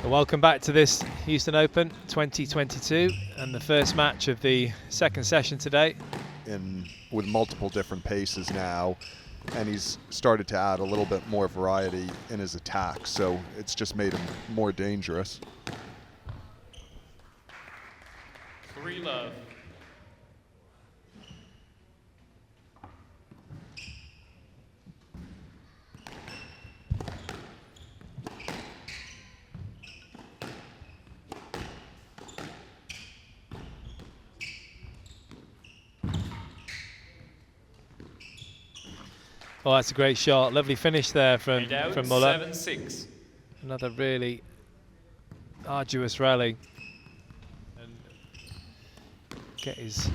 Welcome back to this Houston Open 2022 and the first match of the second session today. With multiple different paces now, and he's started to add a little bit more variety in his attack, so it's just made him more dangerous. 3-love. Oh, that's a great shot. Lovely finish there from Mueller. 7-6. Another really arduous rally. And get his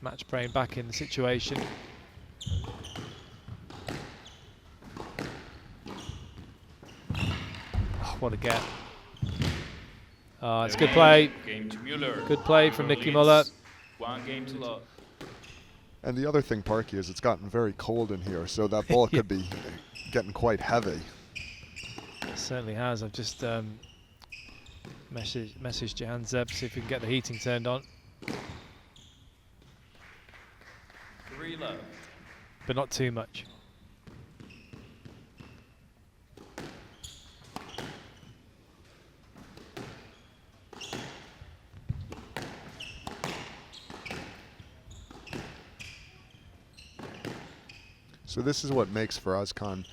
match brain back in the situation. Oh, what a get. Oh, it's good play. Game to Mueller. Good play from Nicky Mueller. 1 game to love. And the other thing, Parky, is it's gotten very cold in here, so that ball could be getting quite heavy. It certainly has. I've just messaged Johan Zeb, see if we can get the heating turned on. 3-love. But not too much. So this is what makes Faraz Khan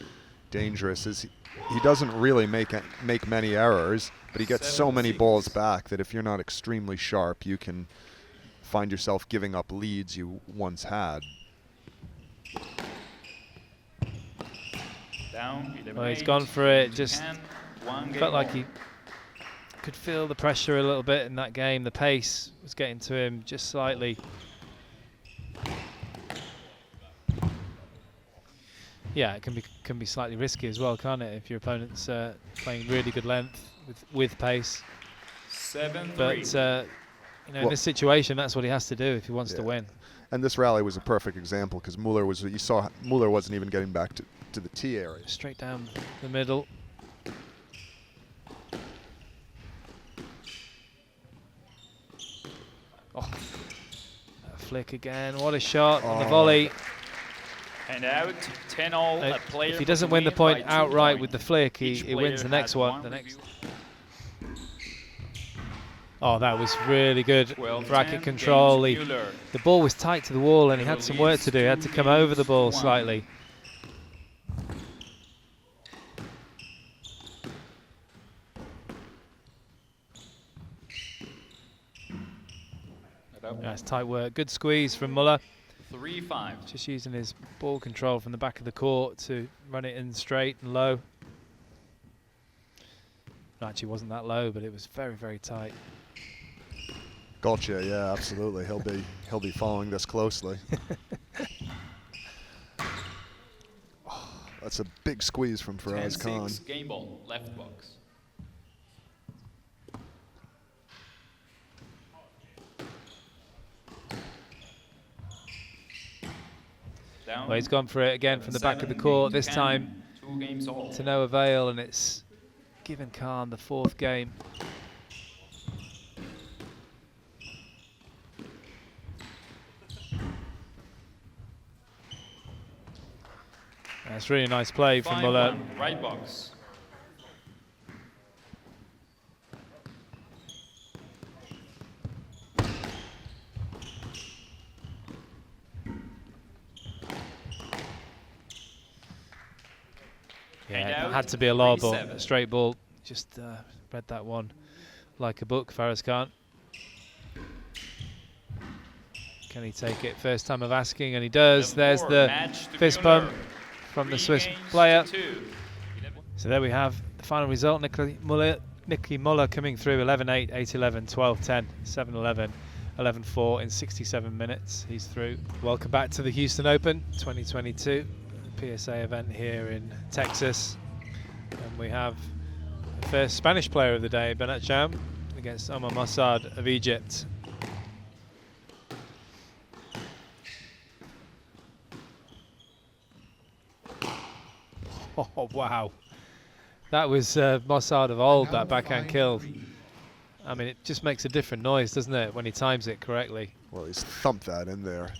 dangerous, is he doesn't really make many errors, but he gets so many balls back that if you're not extremely sharp, you can find yourself giving up leads you once had. Down, Well, he's gone for it. Just felt like he could feel the pressure a little bit in that game. The pace was getting to him just slightly. Yeah, it can be slightly risky as well, can't it? If your opponent's playing really good length with pace. 7-3. But you know, in this situation, that's what he has to do if he wants to win. And this rally was a perfect example because Mueller wasn't even getting back to the tee area. Straight down the middle. Oh, a flick again. What a shot on the volley. And out, 10-all. If he doesn't win the point outright with the flick, he wins the next one. Oh, that was really good racket control. The ball was tight to the wall and he had some work to do. He had to come over the ball slightly. That's tight work. Good squeeze from Mueller. 3-5. Just using his ball control from the back of the court to run it in straight and low. It actually wasn't that low, but it was very, very tight. Gotcha, yeah, absolutely. He'll be following this closely. Oh, that's a big squeeze from Faraz Khan. Game ball, left box. Well, he's gone for it again from the back of the court, this time to no avail, and it's given Khan the 4th game. That's really nice play from Mueller. Right box. Yeah, it had to be a lob or a straight ball. Just read that one like a book, Faraz Khan. Can he take it? First time of asking, and he does. There's the fist bump from the Swiss player. So there we have the final result. Nicky Mueller coming through 11-8, 8-11, 12-10, 7-11, 11-4 in 67 minutes. He's through. Welcome back to the Houston Open 2022. PSA event here in Texas, and we have the first Spanish player of the day, Bernat Jaume, against Omar Mosaad of Egypt. Oh wow, That was Mosaad of old, that backhand kill. I mean, it just makes a different noise, doesn't it, when he times it correctly? Well, he's thumped that in there.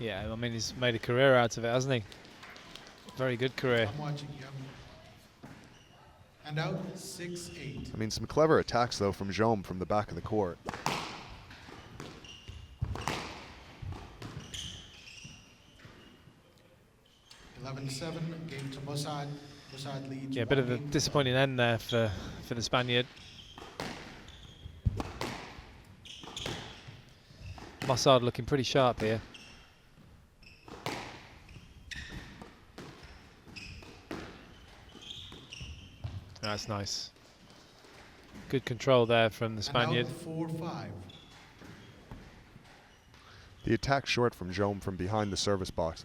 Yeah, I mean, he's made a career out of it, hasn't he? Very good career. I'm watching you. And out 6-8. I mean, some clever attacks, though, from Jaume from the back of the court. 11-7, game to Mosaad. Mosaad leads. Yeah, a bit of a disappointing end there for the Spaniard. Mosaad looking pretty sharp here. That's nice. Good control there from the Spaniard. 4-5. The attack short from Jaume from behind the service box.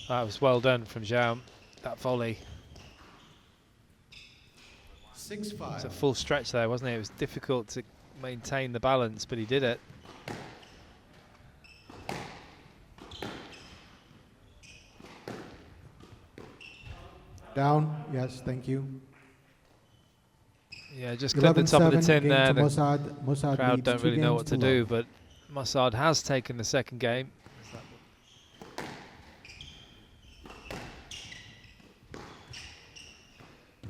That was well done from Jaume, that volley. 6-5. It's a full stretch there, wasn't it? It was difficult to maintain the balance, but he did it. Down, yes, thank you. Yeah, just clip the top of the tin there. The Mosaad crowd leads don't 2 really know games what to to do, love. but Mosaad has taken the second game.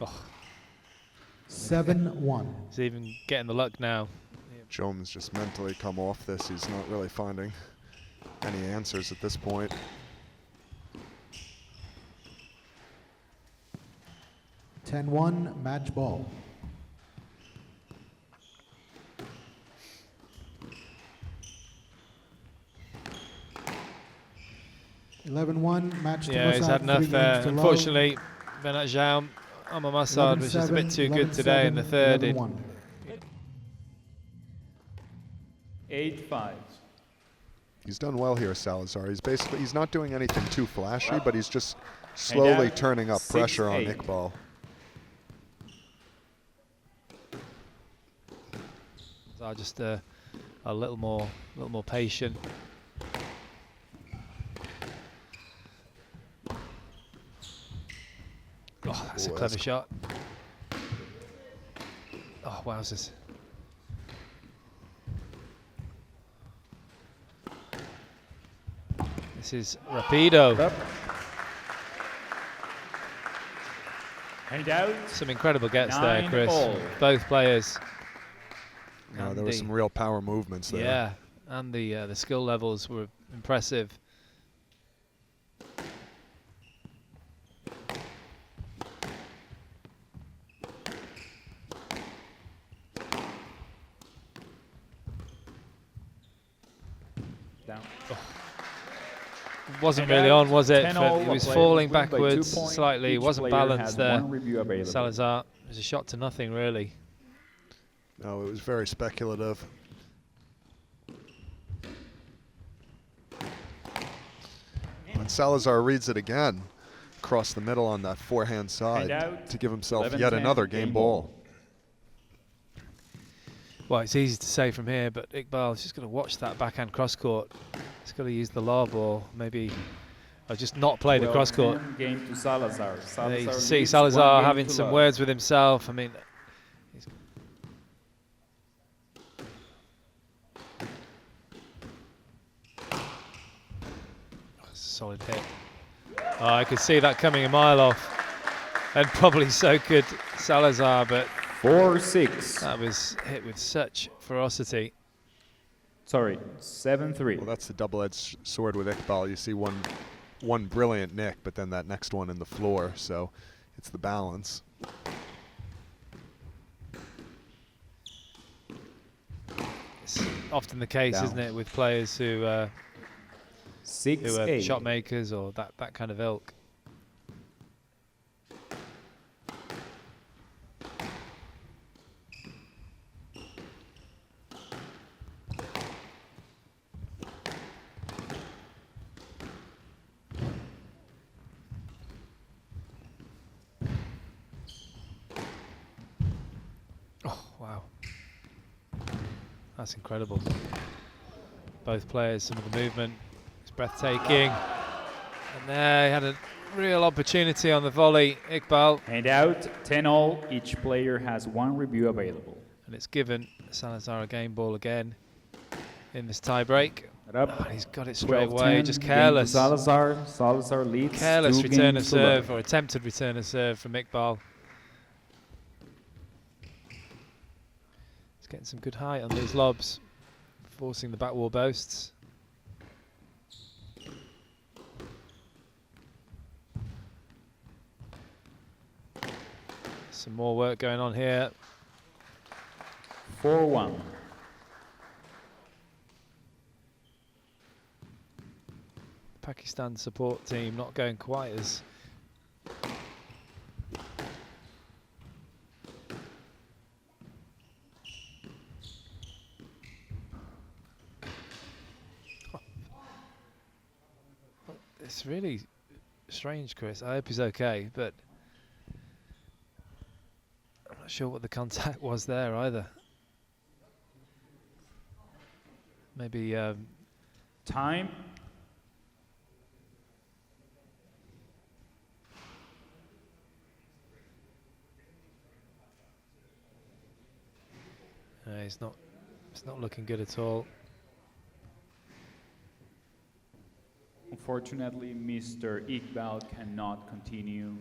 Oh, 7-1. he's even getting the luck now. Jaume's just mentally come off this. He's not really finding any answers at this point. (10-1) match ball. (11-1) match to Yeah, he's had Mosaad, enough 3 there. games to love. Unfortunately, Bernat Jaume, Omar Mosaad was just a bit too good today in the third. 11-1. 8-5. He's done well here, Salazar. He's not doing anything too flashy, but he's just slowly turning up pressure on 6-8. Iqbal. So just a little more patient. Oh, that's a clever shot. Oh, wowzers. This is Rapido. And out. Some incredible gets there, 9 Chris. all. Both players. No, And there were some real power movements there. Yeah, and the skill levels were impressive. Down. Wasn't And really out, on, was it? 10-all, He was a player falling wins by 2 backwards points. slightly. Each Wasn't player balanced has there. 1 review available. Salazar. It was a shot to nothing, really. No, it was very speculative. And Salazar reads it again across the middle on that forehand side out, to give himself 11-10 yet another game ball. Well, it's easy to say from here, but Iqbal's just going to watch that backhand cross court. He's got to use the lob or maybe or just not play the cross court. Game to Salazar. There you Salazar see leads Salazar 1 game having to some love. words with himself. I mean, he's solid hit. Oh, I could see that coming a mile off. And probably so could Salazar, but 4-6. that was hit with such ferocity. Sorry, 7-3. Well, that's the double-edged sword with Iqbal. You see one brilliant nick, but then that next one in the floor. So it's the balance. It's often the case, Down. isn't it, with players who are 6-8. shot makers or that kind of ilk. That's incredible. Both players, some of the movement, it's breathtaking. And there, he had a real opportunity on the volley, Iqbal. And out, 10-all. Each player has 1 review available. And it's given Salazar a game ball again in this tie break. He's got it straight away, just careless. Salazar leads. Careless 2 return of games to love. serve, or attempted return of serve from Iqbal. He's getting some good height on these lobs, forcing the back wall boasts. Some more work going on here. 4-1. Pakistan support team not going quite as it's really strange, Chris. I hope he's okay, but I'm not sure what the contact was there either. Maybe Time. it's not looking good at all. Unfortunately, Mr. Iqbal cannot continue.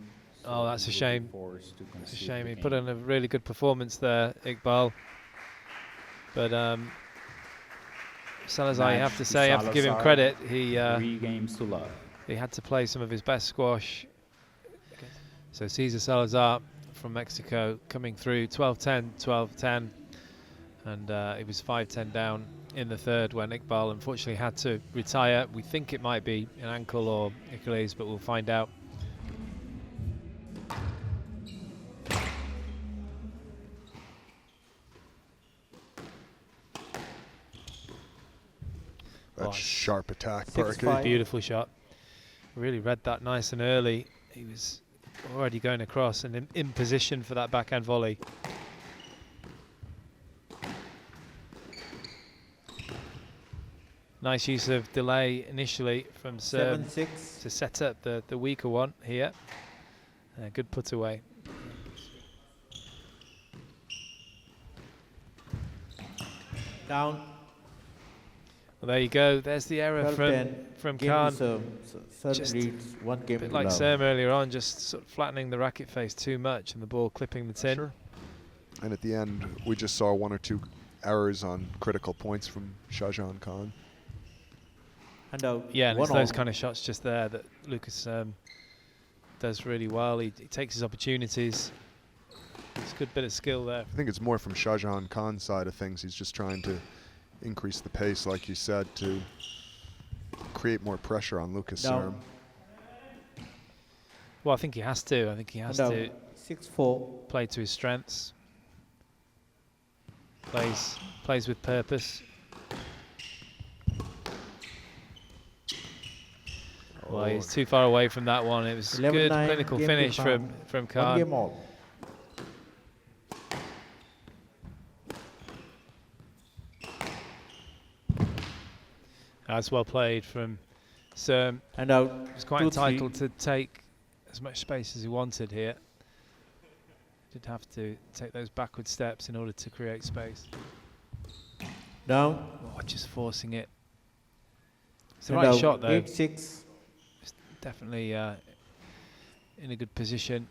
Oh, that's a he will be shame. forced to It's a concede shame. the He game. put in a really good performance there, Iqbal. But Salazar, you have Match to say, you have to give him Salazar. credit. 3 games to love. He had to play some of his best squash. So Cesar Salazar from Mexico coming through 12-10, 12-10. And he was 5-10 down in the third when Iqbal unfortunately had to retire. We think it might be an ankle or Achilles, but we'll find out. That's sharp attack, 6-5. Parker. Beautiful shot. Really read that nice and early. He was already going across and in position for that backhand volley. Nice use of delay initially from Serme 7-6. to set up the weaker one here. Good put away. Down. Well, there you go. There's the error 12-10. from Game Khan. to serve. Serve Just leads 1 game A bit to like love. Serme earlier on, just sort of flattening the racket face too much and the ball clipping the tin. Sure. And at the end, we just saw 1 or 2 errors on critical points from Shahjahan Khan. And out. Yeah, and it's 1-all. those kind of shots just there that Lucas does really well. He takes his opportunities. It's a good bit of skill there. I think it's more from Shahjahan Khan's side of things. He's just trying to increase the pace, like you said, to create more pressure on Lucas Down. Serme. Well, I think he has to. I think he has And to out. 6-4. play to his strengths. Plays with purpose. Well, he's too far away from that one. It was a good 11-9, clinical game to finish from One Khan. game all. That's well played from Serme. And out. He was quite 2-3. entitled to take as much space as he wanted here. Did have to take those backward steps in order to create space. Down. Oh, just forcing it. It's the And right out. shot though. 8-6. Definitely in a good position.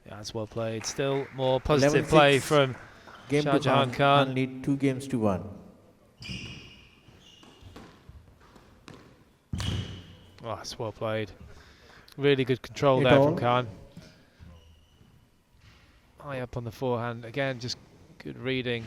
Yeah, that's well played. Still more positive 11-6. play from Game to Shahjahan Khan. Only 2 games to 1. Oh, that's well played. Really good control 8 there all. from Khan. High up on the forehand. Again, just good reading.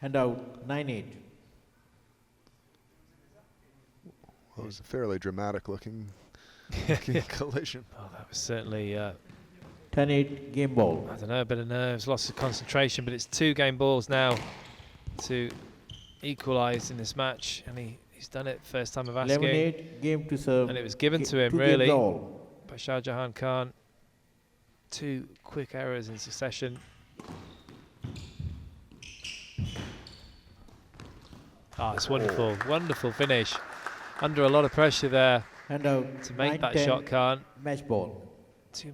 And out. 9-8. Well, it was a fairly dramatic looking collision. Oh, that was certainly, 10-8 game ball. I don't know, a bit of nerves, loss of concentration, but it's 2 game balls now to equalise in this match, and he's done it first time of asking. 11-8 game to serve. And it was given to him, 2 really, games all. by Shahjahan Khan. 2 quick errors in succession. Ah, it's wonderful, wonderful finish. Under a lot of pressure there Hand out. to make that 9-10 shot, Khan. Match ball. 2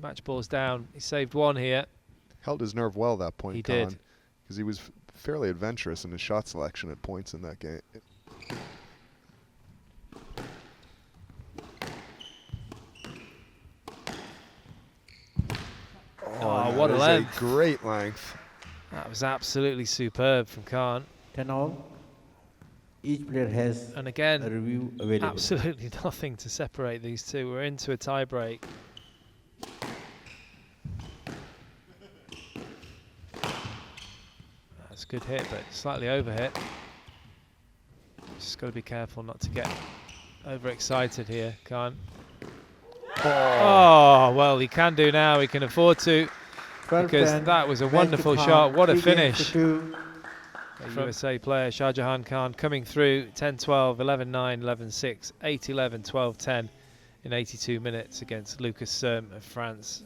match balls down. He saved 1 here. Held his nerve well that point, He Khan, did. because he was fairly adventurous in his shot selection at points in that game. Oh, what a that is length. great length. That was absolutely superb from Khan. 10 all. Each player has And a again, review available. absolutely nothing to separate these two. We're into a tie break. That's a good hit, but slightly over hit. Just got to be careful not to get overexcited here, Khan. Oh, well, he can do now. He can afford to, 12-10, because that was a match to wonderful Khan, shot. What a 3 games to finish. 2. The USA player Shahjahan Khan coming through 10-12, 11-9, 11-6, 8-11, 12-10 in 82 minutes against Lucas Serme of France.